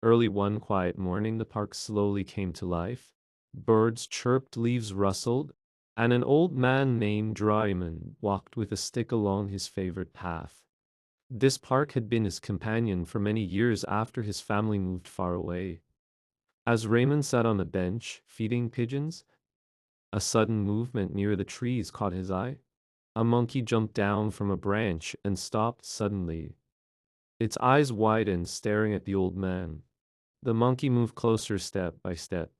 Early one quiet morning, the park slowly came to life. Birds chirped, leaves rustled, and an old man named Ryman walked with a stick along his favorite path. This park had been his companion for many years after his family moved far away. As Raymond sat on a bench, feeding pigeons, a sudden movement near the trees caught his eye. A monkey jumped down from a branch and stopped suddenly. Its eyes widened, staring at the old man. The monkey moved closer step by step.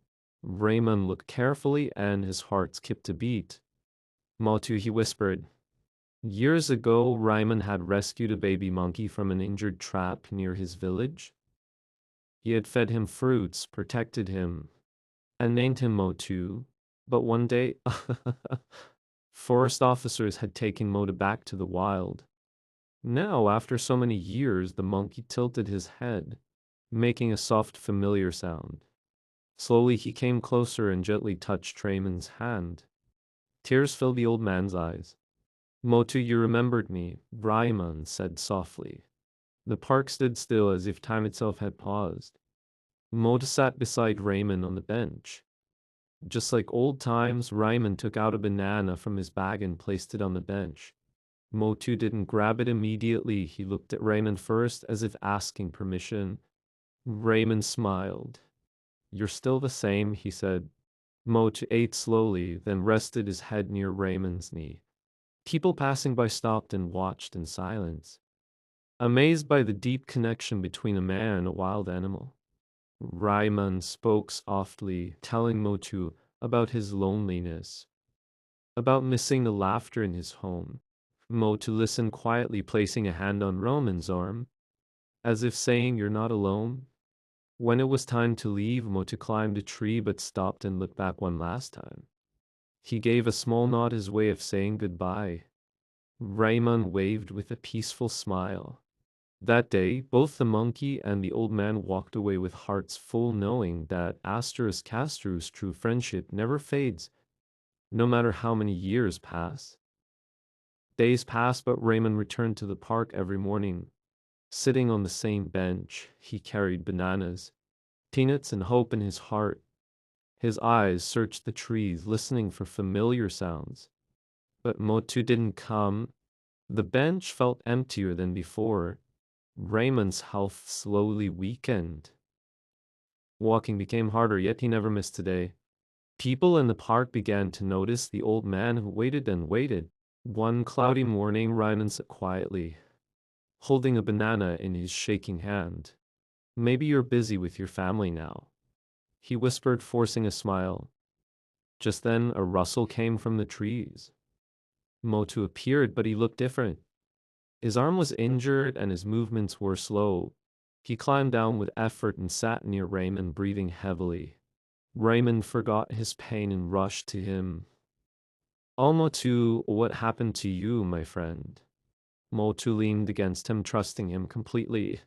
Raymond looked carefully and his heart skipped a beat. Motu, he whispered. Years ago, Raymond had rescued a baby monkey from an injured trap near his village. He had fed him fruits, protected him, and named him Motu. But one day, forest officers had taken Motu back to the wild. Now, after so many years, the monkey tilted his head, making a soft, familiar sound. Slowly he came closer and gently touched Raymond's hand. Tears filled the old man's eyes. Motu, you remembered me, Raymond said softly. The park stood still as if time itself had paused. Motu sat beside Raymond on the bench. Just like old times, Raymond took out a banana from his bag and placed it on the bench. Motu didn't grab it immediately. He looked at Raymond first as if asking permission. Raymond smiled. You're still the same, he said. Motu ate slowly, then rested his head near Raymond's knee. People passing by stopped and watched in silence, amazed by the deep connection between a man and a wild animal. Raymond spoke softly, telling Motu about his loneliness, about missing the laughter in his home. Motu listened quietly, placing a hand on Raymond's arm, as if saying, You're not alone. When it was time to leave, Motu climbed a tree but stopped and looked back one last time. He gave a small nod, his way of saying goodbye. Raymond waved with a peaceful smile. That day, both the monkey and the old man walked away with hearts full, knowing that Asterisk Castru's true friendship never fades, no matter how many years pass. Days passed, but Raymond returned to the park every morning. Sitting on the same bench, he carried bananas, peanuts, and hope in his heart. His eyes searched the trees, listening for familiar sounds. But Motu didn't come. The bench felt emptier than before. Raymond's health slowly weakened. Walking became harder, yet he never missed a day. People in the park began to notice the old man who waited and waited. One cloudy morning, Raymond sat quietly, holding a banana in his shaking hand. Maybe you're busy with your family now, he whispered, forcing a smile. Just then, a rustle came from the trees. Motu appeared, but he looked different. His arm was injured and his movements were slow. He climbed down with effort and sat near Raymond, breathing heavily. Raymond forgot his pain and rushed to him. Oh, Motu, what happened to you, my friend? Motu leaned against him, trusting him completely.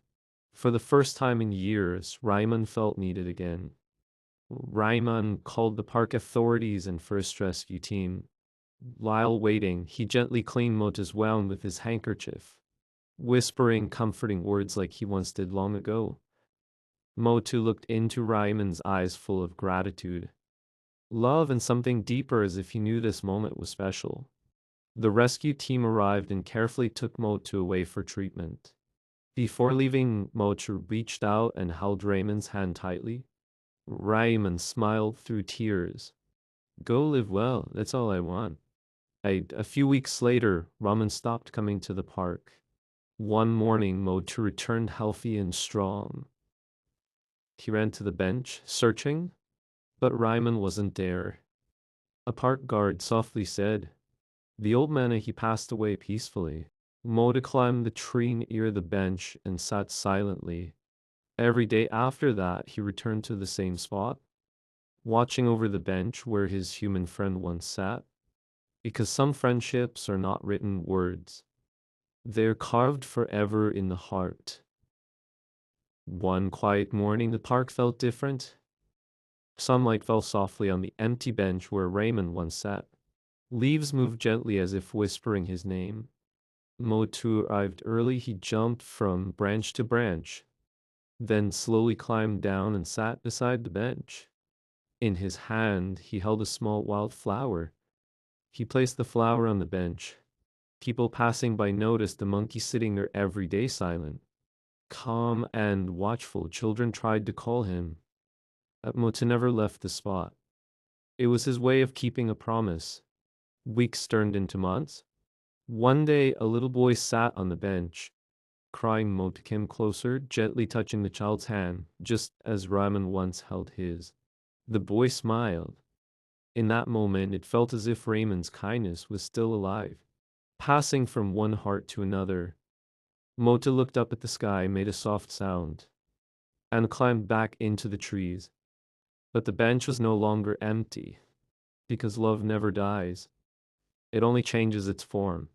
For the first time in years, Raymond felt needed again. Raymond called the park authorities and first rescue team. While waiting, he gently cleaned Motu's wound with his handkerchief, whispering comforting words like he once did long ago. Motu looked into Raymond's eyes full of gratitude, love, and something deeper, as if he knew this moment was special. The rescue team arrived and carefully took Motu away for treatment. Before leaving, Motu reached out and held Raymond's hand tightly. Raymond smiled through tears. Go live well, that's all I want. A few weeks later, Raymond stopped coming to the park. One morning, Motu returned healthy and strong. He ran to the bench, searching, but Raymond wasn't there. A park guard softly said, The old man, he passed away peacefully. Motu climbed the tree near the bench and sat silently. Every day after that, he returned to the same spot, watching over the bench where his human friend once sat. Because some friendships are not written words, they're carved forever in the heart. One quiet morning, the park felt different. Sunlight fell softly on the empty bench where Raymond once sat. Leaves moved gently as if whispering his name. Motu arrived early. He jumped from branch to branch, then slowly climbed down and sat beside the bench. In his hand, he held a small wild flower. He placed the flower on the bench. People passing by noticed the monkey sitting there every day silent, calm and watchful. Children tried to call him, but Mota never left the spot. It was his way of keeping a promise. Weeks turned into months. One day, a little boy sat on the bench, crying. Mota came closer, gently touching the child's hand, just as Raman once held his. The boy smiled. In that moment, it felt as if Raymond's kindness was still alive, passing from one heart to another. Mota looked up at the sky, made a soft sound, and climbed back into the trees. But the bench was no longer empty, because love never dies. It only changes its form.